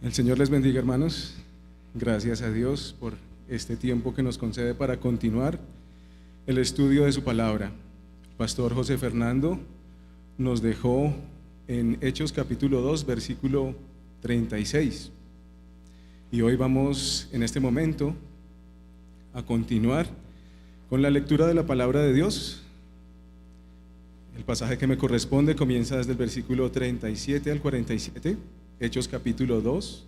El Señor les bendiga, hermanos. Gracias a Dios por este tiempo que nos concede para continuar el estudio de su palabra. El pastor José Fernando nos dejó en Hechos capítulo 2, versículo 36. Y hoy vamos en este momento a continuar con la lectura de la palabra de Dios. El pasaje que me corresponde comienza desde el versículo 37 al 47, Hechos capítulo 2,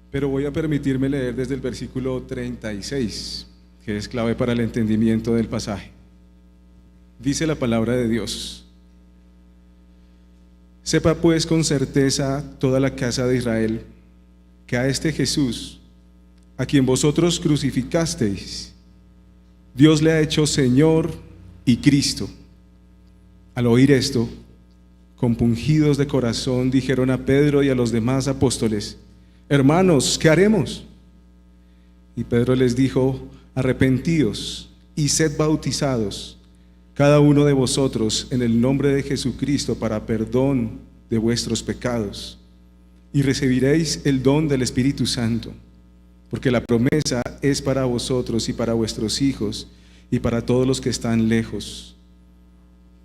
pero voy a permitirme leer desde el versículo 36, que es clave para el entendimiento del pasaje. Dice la palabra de Dios: Sepa pues con certeza toda la casa de Israel, que a este Jesús, a quien vosotros crucificasteis, Dios le ha hecho Señor y Cristo. Al oír esto, compungidos de corazón, dijeron a Pedro y a los demás apóstoles: Hermanos, ¿qué haremos? Y Pedro les dijo: Arrepentíos y sed bautizados, cada uno de vosotros, en el nombre de Jesucristo, para perdón de vuestros pecados, y recibiréis el don del Espíritu Santo, porque la promesa es para vosotros y para vuestros hijos y para todos los que están lejos,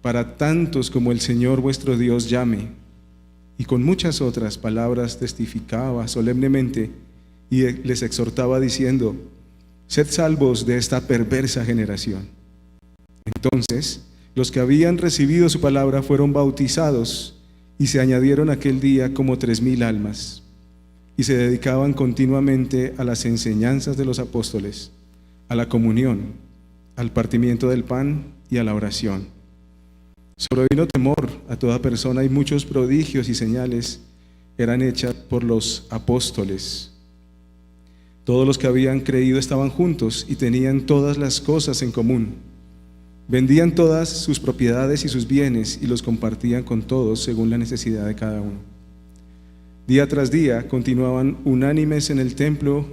para tantos como el Señor vuestro Dios llame. Y con muchas otras palabras testificaba solemnemente y les exhortaba diciendo: Sed salvos de esta perversa generación. Entonces los que habían recibido su palabra fueron bautizados, y se añadieron aquel día como 3,000 almas, y se dedicaban continuamente a las enseñanzas de los apóstoles, a la comunión, al partimiento del pan y a la oración. Sobrevino temor a toda persona, y muchos prodigios y señales eran hechas por los apóstoles. Todos los que habían creído estaban juntos y tenían todas las cosas en común. Vendían todas sus propiedades y sus bienes y los compartían con todos según la necesidad de cada uno. Día tras día continuaban unánimes en el templo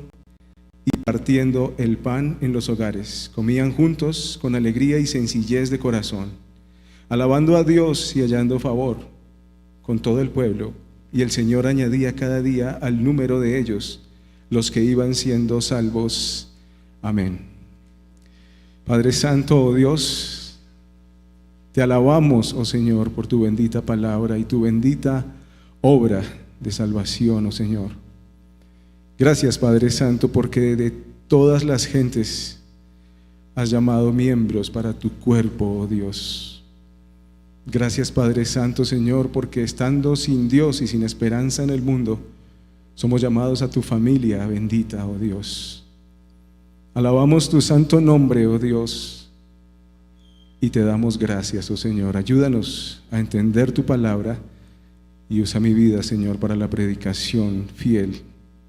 y partiendo el pan en los hogares. Comían juntos con alegría y sencillez de corazón, alabando a Dios y hallando favor con todo el pueblo, y el Señor añadía cada día al número de ellos los que iban siendo salvos. Amén. Padre Santo, oh Dios, te alabamos, oh Señor, por tu bendita palabra y tu bendita obra de salvación, oh Señor. Gracias, Padre Santo, porque de todas las gentes has llamado miembros para tu cuerpo, oh Dios. Gracias, Padre Santo, Señor, porque estando sin Dios y sin esperanza en el mundo, somos llamados a tu familia bendita, oh Dios. Alabamos tu santo nombre, oh Dios, y te damos gracias, oh Señor. Ayúdanos a entender tu palabra y usa mi vida, Señor, para la predicación fiel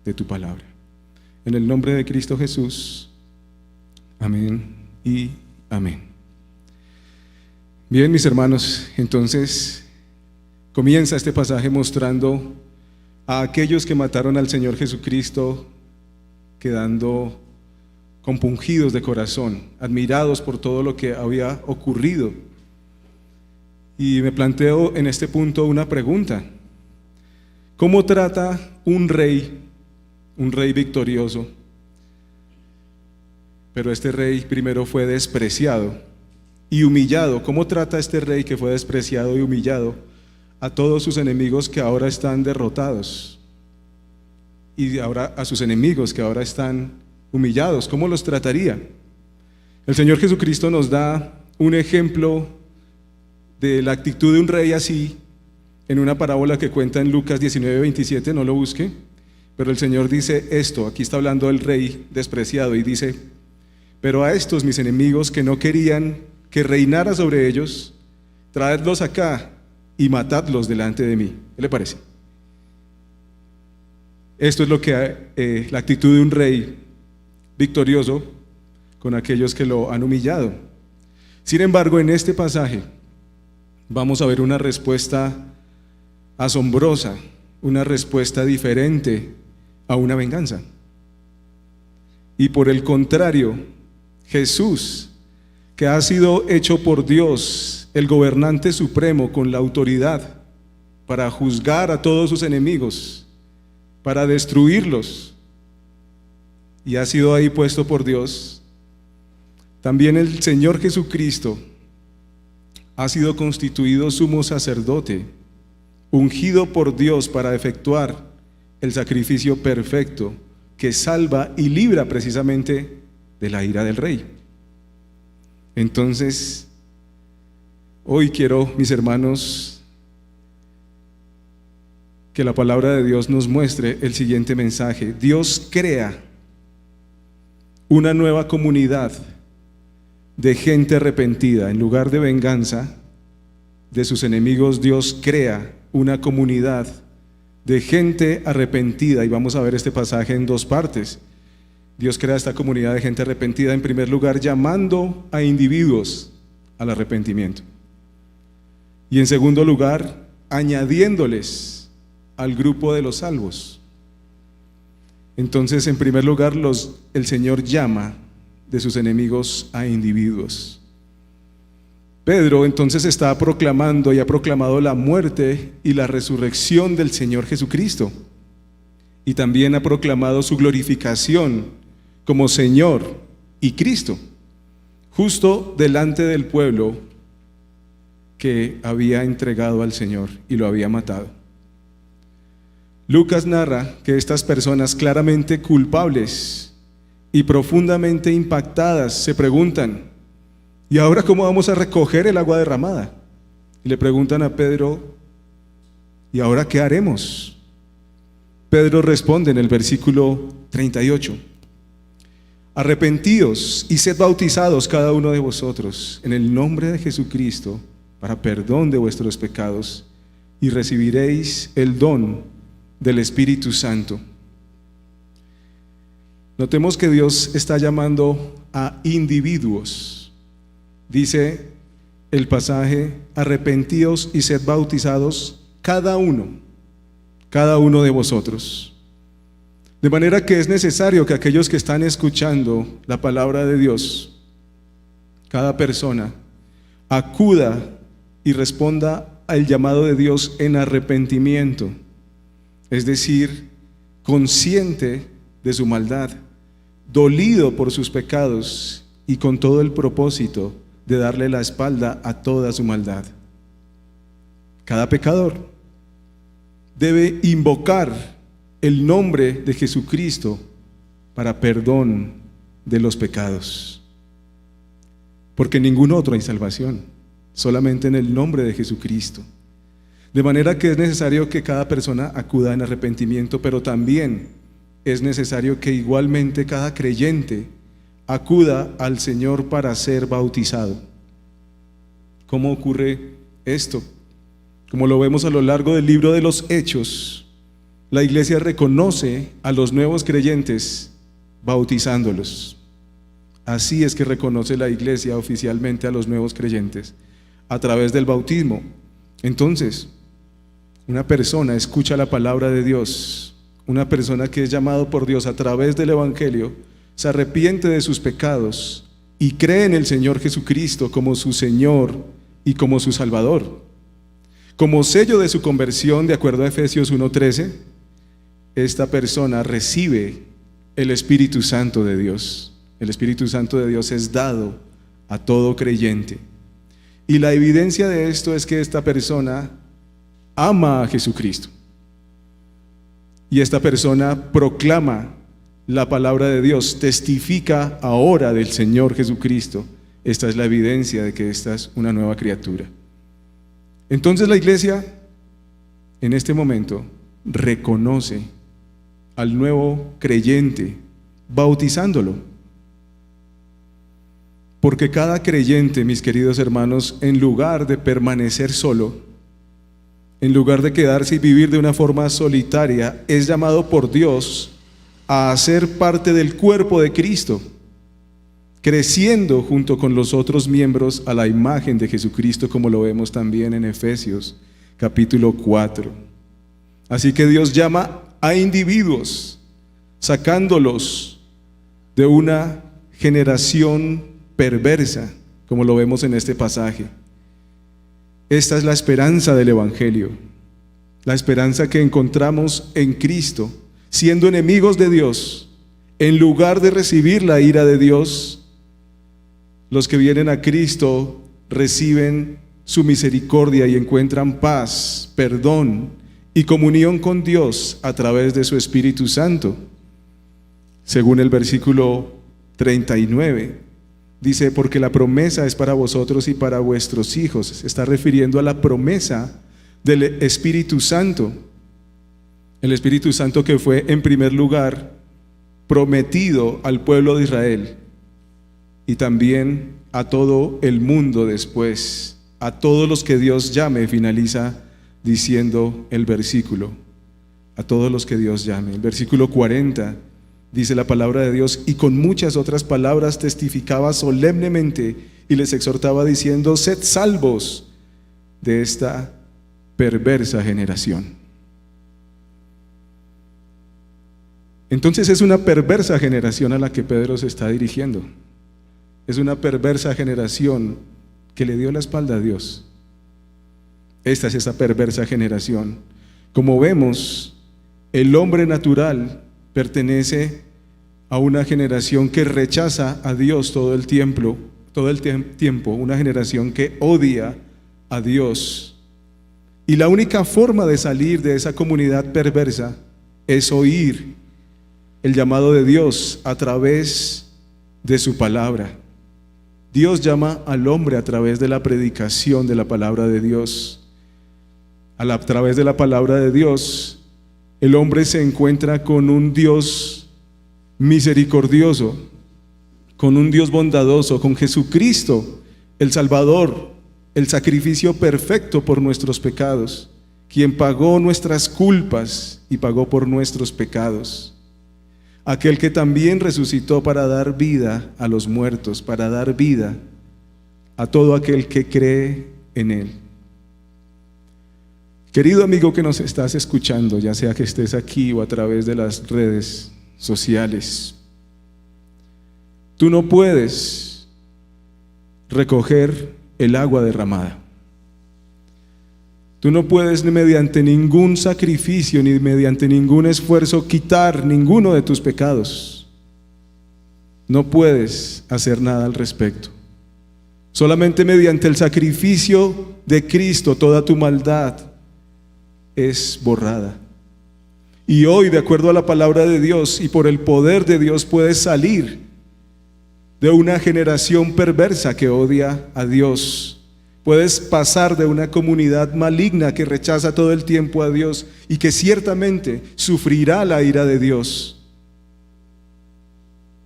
de tu palabra. En el nombre de Cristo Jesús, amén y amén. Bien, mis hermanos, entonces comienza este pasaje mostrando a aquellos que mataron al Señor Jesucristo, quedando compungidos de corazón, admirados por todo lo que había ocurrido. Y me planteo en este punto una pregunta: ¿cómo trata un rey victorioso? Pero este rey primero fue despreciado y humillado. ¿Cómo trata este rey que fue despreciado y humillado a todos sus enemigos que ahora están derrotados? Y ahora a sus enemigos que ahora están humillados, ¿cómo los trataría? El Señor Jesucristo nos da un ejemplo de la actitud de un rey así en una parábola que cuenta en Lucas 19:27, no lo busque, pero el Señor dice esto. Aquí está hablando del rey despreciado y dice: Pero a estos mis enemigos que no querían que reinara sobre ellos, traedlos acá y matadlos delante de mí. ¿Qué le parece? Esto es lo que la actitud de un rey victorioso con aquellos que lo han humillado. Sin embargo, en este pasaje vamos a ver una respuesta asombrosa, una respuesta diferente a una venganza. Y por el contrario, Jesús, que ha sido hecho por Dios el gobernante supremo con la autoridad para juzgar a todos sus enemigos, para destruirlos, y ha sido ahí puesto por Dios, también el Señor Jesucristo ha sido constituido sumo sacerdote, ungido por Dios para efectuar el sacrificio perfecto que salva y libra precisamente de la ira del Rey. Entonces, hoy quiero, mis hermanos, que la palabra de Dios nos muestre el siguiente mensaje. Dios crea una nueva comunidad de gente arrepentida. En lugar de venganza de sus enemigos, Dios crea una comunidad de gente arrepentida, y vamos a ver este pasaje en dos partes. Dios crea esta comunidad de gente arrepentida, en primer lugar, llamando a individuos al arrepentimiento, y en segundo lugar, añadiéndoles al grupo de los salvos. Entonces, en primer lugar, el Señor llama de sus enemigos a individuos. Pedro entonces está proclamando y ha proclamado la muerte y la resurrección del Señor Jesucristo, y también ha proclamado su glorificación como Señor y Cristo, justo delante del pueblo que había entregado al Señor y lo había matado. Lucas narra que estas personas claramente culpables y profundamente impactadas se preguntan: ¿y ahora cómo vamos a recoger el agua derramada? Y le preguntan a Pedro: ¿y ahora qué haremos? Pedro responde en el versículo 38: arrepentíos y sed bautizados cada uno de vosotros en el nombre de Jesucristo para perdón de vuestros pecados, y recibiréis el don del Espíritu Santo. Notemos que Dios está llamando a individuos. Dice el pasaje: arrepentíos y sed bautizados cada uno de vosotros. De manera que es necesario que aquellos que están escuchando la palabra de Dios, cada persona, acuda y responda al llamado de Dios en arrepentimiento, es decir, consciente de su maldad, dolido por sus pecados y con todo el propósito de darle la espalda a toda su maldad. Cada pecador debe invocar el nombre de Jesucristo para perdón de los pecados, porque en ningún otro hay salvación, solamente en el nombre de Jesucristo. De manera que es necesario que cada persona acuda en arrepentimiento, pero también es necesario que igualmente cada creyente acuda al Señor para ser bautizado. ¿Cómo ocurre esto? Como lo vemos a lo largo del libro de los Hechos, la iglesia reconoce a los nuevos creyentes bautizándolos. Así es que reconoce la iglesia oficialmente a los nuevos creyentes, a través del bautismo. Entonces, una persona escucha la palabra de Dios, una persona que es llamado por Dios a través del Evangelio, se arrepiente de sus pecados y cree en el Señor Jesucristo como su Señor y como su Salvador. Como sello de su conversión, de acuerdo a Efesios 1:13, esta persona recibe el Espíritu Santo de Dios. El Espíritu Santo de Dios es dado a todo creyente. Y la evidencia de esto es que esta persona ama a Jesucristo. Y esta persona proclama la palabra de Dios, testifica ahora del Señor Jesucristo. Esta es la evidencia de que esta es una nueva criatura. Entonces la iglesia, en este momento, reconoce al nuevo creyente, bautizándolo. Porque cada creyente, mis queridos hermanos, en lugar de permanecer solo, en lugar de quedarse y vivir de una forma solitaria, es llamado por Dios a ser parte del cuerpo de Cristo, creciendo junto con los otros miembros a la imagen de Jesucristo, como lo vemos también en Efesios capítulo 4. Así que Dios llama a individuos, sacándolos de una generación perversa, como lo vemos en este pasaje. Esta es la esperanza del Evangelio, la esperanza que encontramos en Cristo, siendo enemigos de Dios, en lugar de recibir la ira de Dios, los que vienen a Cristo reciben su misericordia y encuentran paz, perdón y comunión con Dios a través de su Espíritu Santo. Según el versículo 39, dice, porque la promesa es para vosotros y para vuestros hijos. Se está refiriendo a la promesa del Espíritu Santo. El Espíritu Santo que fue en primer lugar prometido al pueblo de Israel y también a todo el mundo después, a todos los que Dios llame, finaliza diciendo el versículo, a todos los que Dios llame. El versículo 40 dice la palabra de Dios, y con muchas otras palabras testificaba solemnemente y les exhortaba diciendo, sed salvos de esta perversa generación. Entonces es una perversa generación a la que Pedro se está dirigiendo. Es una perversa generación que le dio la espalda a Dios. Esta es esa perversa generación. Como vemos, el hombre natural pertenece a una generación que rechaza a Dios todo el tiempo, una generación que odia a Dios. Y la única forma de salir de esa comunidad perversa es oír el llamado de Dios a través de su palabra. Dios llama al hombre a través de la predicación de la palabra de Dios. A través de la palabra de Dios, el hombre se encuentra con un Dios misericordioso, con un Dios bondadoso, con Jesucristo, el Salvador, el sacrificio perfecto por nuestros pecados, quien pagó nuestras culpas y pagó por nuestros pecados. Aquel que también resucitó para dar vida a los muertos, para dar vida a todo aquel que cree en Él. Querido amigo que nos estás escuchando, ya sea que estés aquí o a través de las redes sociales, tú no puedes recoger el agua derramada. Tú no puedes ni mediante ningún sacrificio ni mediante ningún esfuerzo quitar ninguno de tus pecados. No puedes hacer nada al respecto. Solamente mediante el sacrificio de Cristo toda tu maldad es borrada. Y hoy, de acuerdo a la palabra de Dios y por el poder de Dios, puedes salir de una generación perversa que odia a Dios. Puedes pasar de una comunidad maligna que rechaza todo el tiempo a Dios y que ciertamente sufrirá la ira de Dios,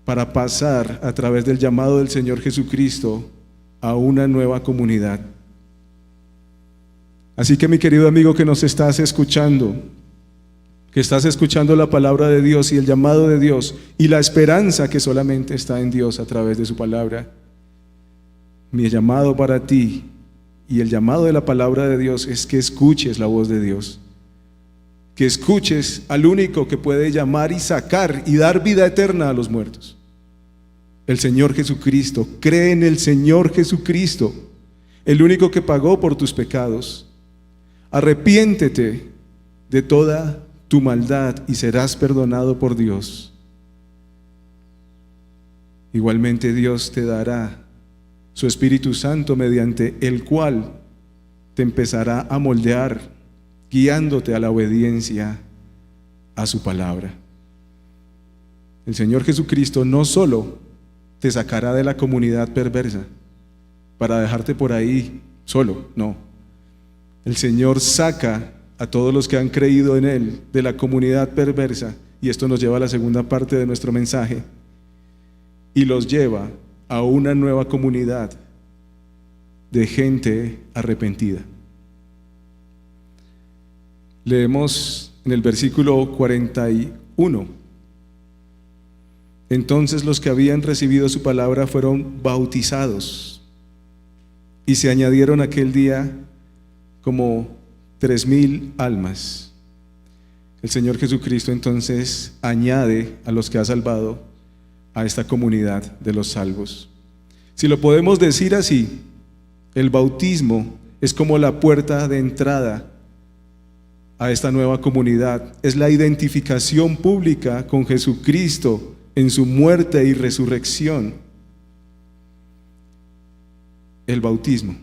para pasar a través del llamado del Señor Jesucristo a una nueva comunidad. Así que, mi querido amigo que nos estás escuchando, que estás escuchando la palabra de Dios y el llamado de Dios y la esperanza que solamente está en Dios a través de su palabra, mi llamado para ti y el llamado de la palabra de Dios es que escuches la voz de Dios, que escuches al único que puede llamar y sacar y dar vida eterna a los muertos, el Señor Jesucristo. Cree en el Señor Jesucristo, el único que pagó por tus pecados. Arrepiéntete de toda tu maldad y serás perdonado por Dios. Igualmente Dios te dará su Espíritu Santo, mediante el cual te empezará a moldear, guiándote a la obediencia a su palabra. El Señor Jesucristo no solo te sacará de la comunidad perversa para dejarte por ahí solo, no. El Señor saca a todos los que han creído en Él de la comunidad perversa, y esto nos lleva a la segunda parte de nuestro mensaje, y los lleva a una nueva comunidad de gente arrepentida. Leemos en el versículo 41: entonces los que habían recibido su palabra fueron bautizados, y se añadieron aquel día como 3,000 almas. El Señor Jesucristo entonces añade a los que ha salvado a esta comunidad de los salvos. Si lo podemos decir así, el bautismo es como la puerta de entrada a esta nueva comunidad. Es la identificación pública con Jesucristo en su muerte y resurrección. El bautismo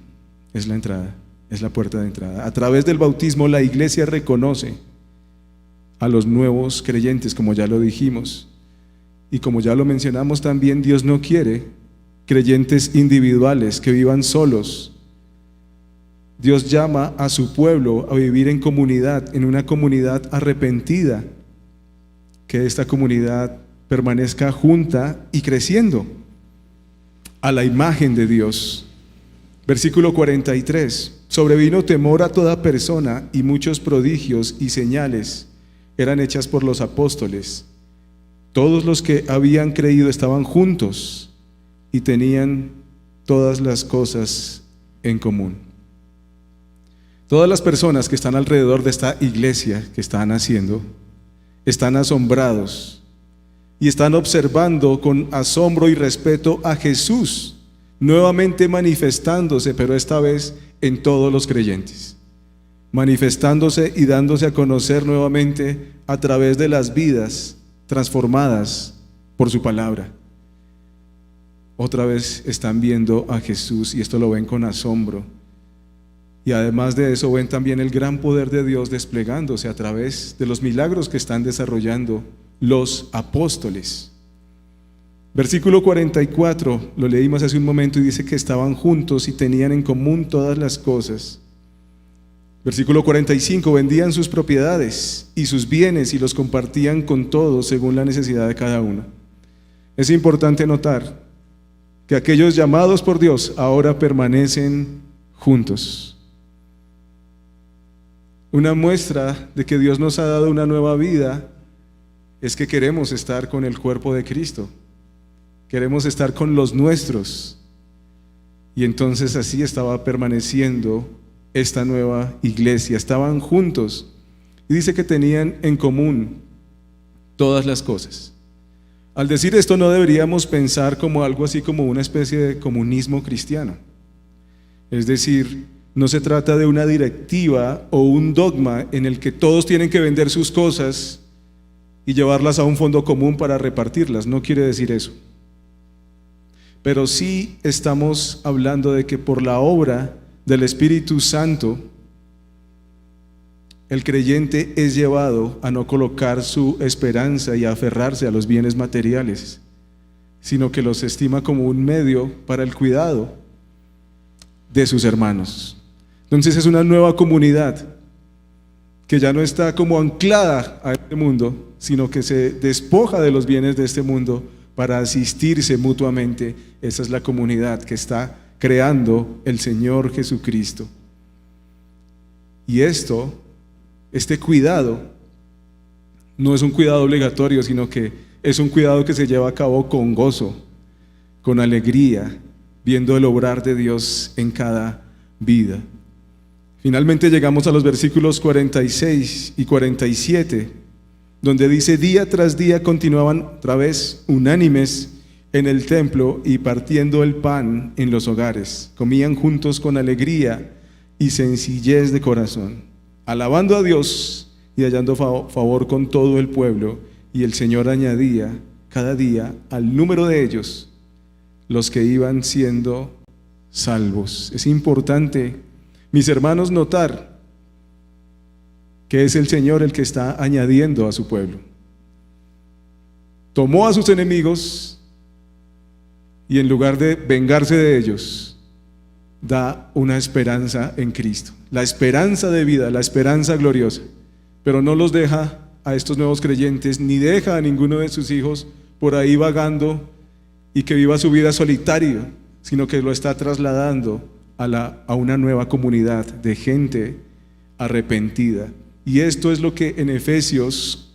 es la entrada, es la puerta de entrada. A través del bautismo la iglesia reconoce a los nuevos creyentes, como ya lo dijimos. Y como ya lo mencionamos también, Dios no quiere creyentes individuales que vivan solos. Dios llama a su pueblo a vivir en comunidad, en una comunidad arrepentida, que esta comunidad permanezca junta y creciendo a la imagen de Dios. Versículo 43, sobrevino temor a toda persona y muchos prodigios y señales eran hechas por los apóstoles. Todos los que habían creído estaban juntos y tenían todas las cosas en común. Todas las personas que están alrededor de esta iglesia que están haciendo, están asombrados y están observando con asombro y respeto a Jesús, nuevamente manifestándose, pero esta vez en todos los creyentes, manifestándose y dándose a conocer nuevamente a través de las vidas transformadas por su palabra. Otra vez están viendo a Jesús y esto lo ven con asombro. Y además de eso ven también el gran poder de Dios desplegándose a través de los milagros que están desarrollando los apóstoles. Versículo 44, lo leímos hace un momento y dice que estaban juntos y tenían en común todas las cosas. Versículo 45, vendían sus propiedades y sus bienes y los compartían con todos según la necesidad de cada uno. Es importante notar que aquellos llamados por Dios ahora permanecen juntos. Una muestra de que Dios nos ha dado una nueva vida es que queremos estar con el cuerpo de Cristo. Queremos estar con los nuestros. Y entonces así estaba permaneciendo esta nueva iglesia. Estaban juntos. Y dice que tenían en común todas las cosas. Al decir esto no deberíamos pensar como algo así como una especie de comunismo cristiano. Es decir, no se trata de una directiva o un dogma en el que todos tienen que vender sus cosas y llevarlas a un fondo común para repartirlas. No quiere decir eso. Pero sí estamos hablando de que por la obra del Espíritu Santo, el creyente es llevado a no colocar su esperanza y a aferrarse a los bienes materiales, sino que los estima como un medio para el cuidado de sus hermanos. Entonces es una nueva comunidad que ya no está como anclada a este mundo, sino que se despoja de los bienes de este mundo para asistirse mutuamente. Esa es la comunidad que está creando el Señor Jesucristo. Y este cuidado no es un cuidado obligatorio, sino que es un cuidado que se lleva a cabo con gozo, con alegría, viendo el obrar de Dios en cada vida. Finalmente llegamos a los versículos 46 y 47, donde dice: día tras día continuaban otra vez unánimes en el templo y partiendo el pan en los hogares. Comían juntos con alegría y sencillez de corazón, alabando a Dios y hallando favor con todo el pueblo. Y el Señor añadía cada día al número de ellos los que iban siendo salvos. Es importante, mis hermanos, notar que es el Señor el que está añadiendo a su pueblo. Tomó a sus enemigos y en lugar de vengarse de ellos, da una esperanza en Cristo, la esperanza de vida, la esperanza gloriosa, pero no los deja a estos nuevos creyentes, ni deja a ninguno de sus hijos por ahí vagando y que viva su vida solitario, sino que lo está trasladando a una nueva comunidad de gente arrepentida. Y esto es lo que en Efesios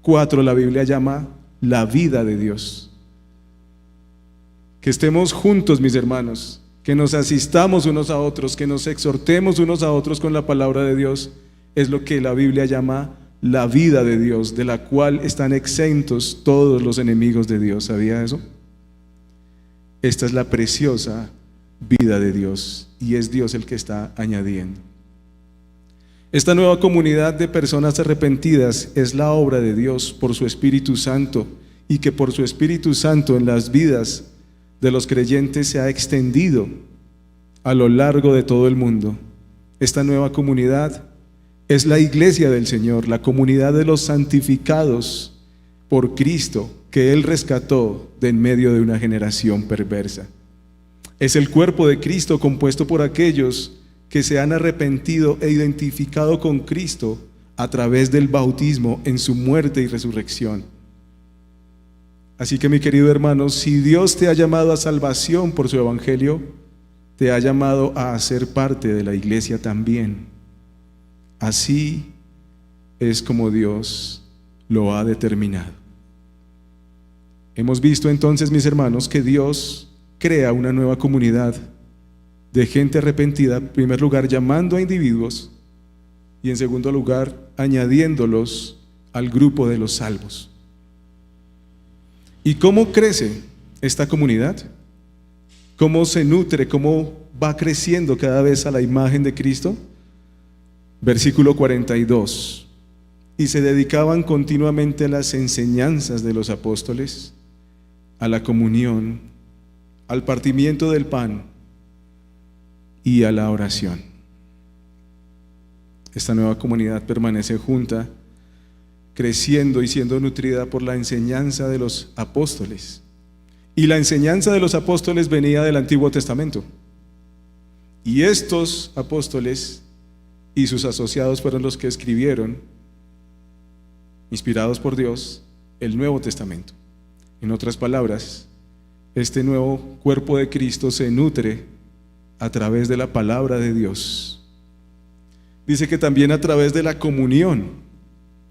4 la Biblia llama la vida de Dios. Que estemos juntos, mis hermanos, que nos asistamos unos a otros, que nos exhortemos unos a otros con la palabra de Dios, es lo que la Biblia llama la vida de Dios, de la cual están exentos todos los enemigos de Dios. ¿Sabía eso? Esta es la preciosa vida de Dios y es Dios el que está añadiendo. Esta nueva comunidad de personas arrepentidas es la obra de Dios por su Espíritu Santo, y que por su Espíritu Santo en las vidas de los creyentes se ha extendido a lo largo de todo el mundo. Esta nueva comunidad es la iglesia del Señor, la comunidad de los santificados por Cristo, que Él rescató de en medio de una generación perversa. Es el cuerpo de Cristo compuesto por aquellos que se han arrepentido e identificado con Cristo a través del bautismo en su muerte y resurrección. Así que, mi querido hermano, si Dios te ha llamado a salvación por su evangelio, te ha llamado a ser parte de la iglesia también. Así es como Dios lo ha determinado. Hemos visto entonces, mis hermanos, que Dios crea una nueva comunidad de gente arrepentida, en primer lugar llamando a individuos y en segundo lugar añadiéndolos al grupo de los salvos. ¿Y cómo crece esta comunidad? ¿Cómo se nutre? ¿Cómo va creciendo cada vez a la imagen de Cristo? Versículo 42. Y se dedicaban continuamente a las enseñanzas de los apóstoles, a la comunión, al partimiento del pan y a la oración. Esta nueva comunidad permanece junta, creciendo y siendo nutrida por la enseñanza de los apóstoles. Y la enseñanza de los apóstoles venía del Antiguo Testamento. Y estos apóstoles y sus asociados fueron los que escribieron, inspirados por Dios, el Nuevo Testamento. En otras palabras, este nuevo cuerpo de Cristo se nutre a través de la palabra de Dios. Dice que también a través de la comunión.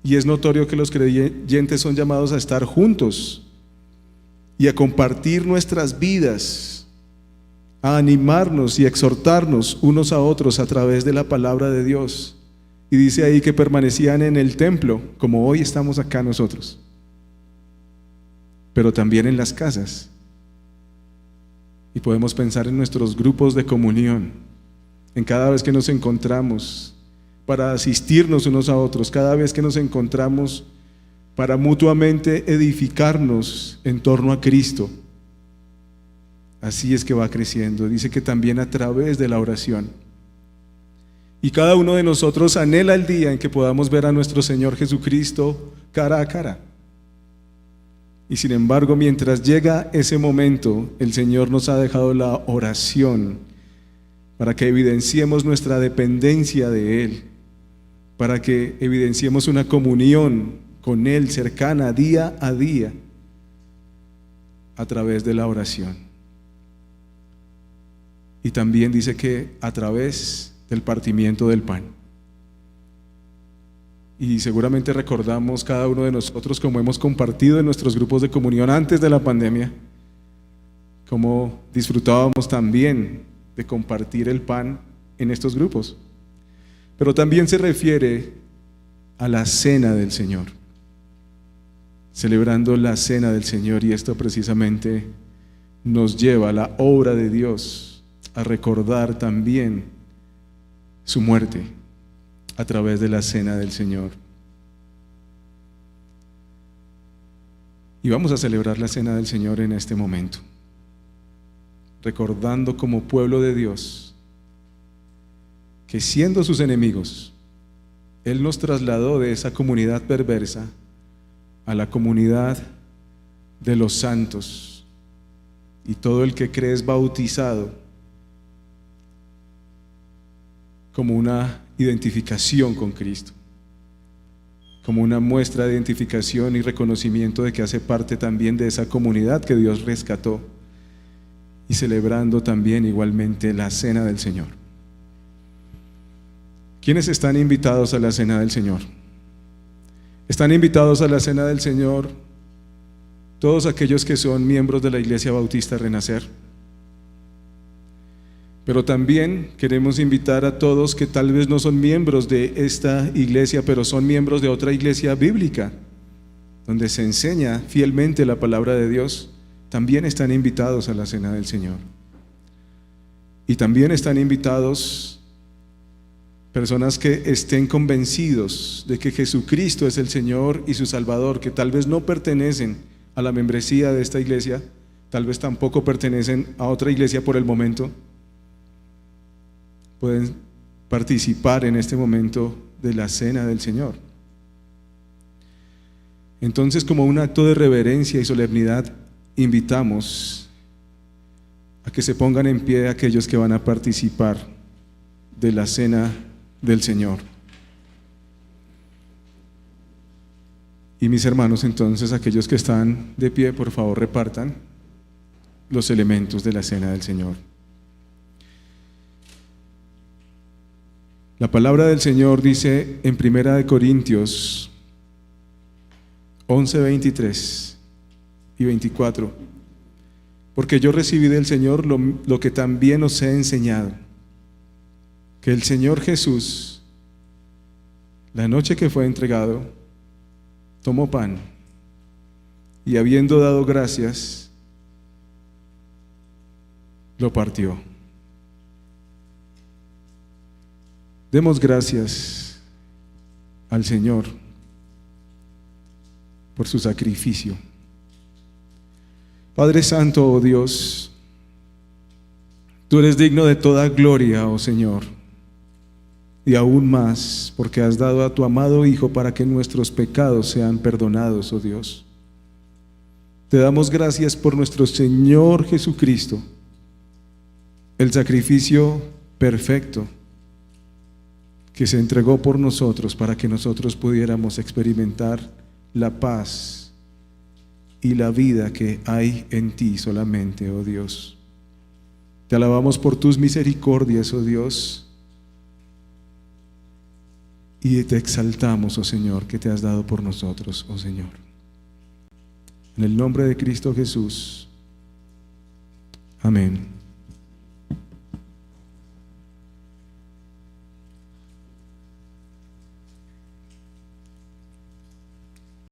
Y es notorio que los creyentes son llamados a estar juntos y a compartir nuestras vidas, a animarnos y exhortarnos unos a otros a través de la palabra de Dios. Y dice ahí que permanecían en el templo, como hoy estamos acá nosotros, pero también en las casas. Y podemos pensar en nuestros grupos de comunión, en cada vez que nos encontramos para asistirnos unos a otros, cada vez que nos encontramos para mutuamente edificarnos en torno a Cristo. Así es que va creciendo. Dice que también a través de la oración. Y cada uno de nosotros anhela el día en que podamos ver a nuestro Señor Jesucristo cara a cara. Y sin embargo, mientras llega ese momento, el Señor nos ha dejado la oración para que evidenciemos nuestra dependencia de Él, para que evidenciemos una comunión con Él cercana día a día a través de la oración. Y también dice que a través del partimiento del pan. Y seguramente recordamos cada uno de nosotros, como hemos compartido en nuestros grupos de comunión antes de la pandemia, cómo disfrutábamos también de compartir el pan en estos grupos. Pero también se refiere a la cena del Señor, celebrando la cena del Señor, y esto precisamente nos lleva a la obra de Dios, a recordar también su muerte a través de la cena del Señor. Y vamos a celebrar la cena del Señor en este momento, recordando como pueblo de Dios que siendo sus enemigos, Él nos trasladó de esa comunidad perversa a la comunidad de los santos, y todo el que cree es bautizado como una identificación con Cristo, como una muestra de identificación y reconocimiento de que hace parte también de esa comunidad que Dios rescató, y celebrando también igualmente la cena del Señor. ¿Quiénes están invitados a la cena del Señor? Están invitados a la cena del Señor todos aquellos que son miembros de la Iglesia Bautista Renacer. Pero también queremos invitar a todos que tal vez no son miembros de esta iglesia, pero son miembros de otra iglesia bíblica, donde se enseña fielmente la palabra de Dios. También están invitados a la cena del Señor. Y también están invitados Personas que estén convencidos de que Jesucristo es el Señor y su Salvador, que tal vez no pertenecen a la membresía de esta iglesia, tal vez tampoco pertenecen a otra iglesia por el momento, pueden participar en este momento de la cena del Señor. Entonces, como un acto de reverencia y solemnidad, invitamos a que se pongan en pie aquellos que van a participar de la cena del Señor. Y mis hermanos, entonces, aquellos que están de pie, por favor, repartan los elementos de la cena del Señor. La palabra del Señor dice en 1 Corintios 11, 23 y 24: porque yo recibí del Señor lo que también os he enseñado, que el Señor Jesús, la noche que fue entregado, tomó pan y, habiendo dado gracias, lo partió. Demos gracias al Señor por su sacrificio. Padre Santo, oh Dios, tú eres digno de toda gloria, oh Señor, y aún más porque has dado a tu amado Hijo para que nuestros pecados sean perdonados, oh Dios. Te damos gracias por nuestro Señor Jesucristo, el sacrificio perfecto que se entregó por nosotros para que nosotros pudiéramos experimentar la paz y la vida que hay en ti solamente, oh Dios. Te alabamos por tus misericordias, oh Dios, y te exaltamos, oh Señor, que te has dado por nosotros, oh Señor. En el nombre de Cristo Jesús.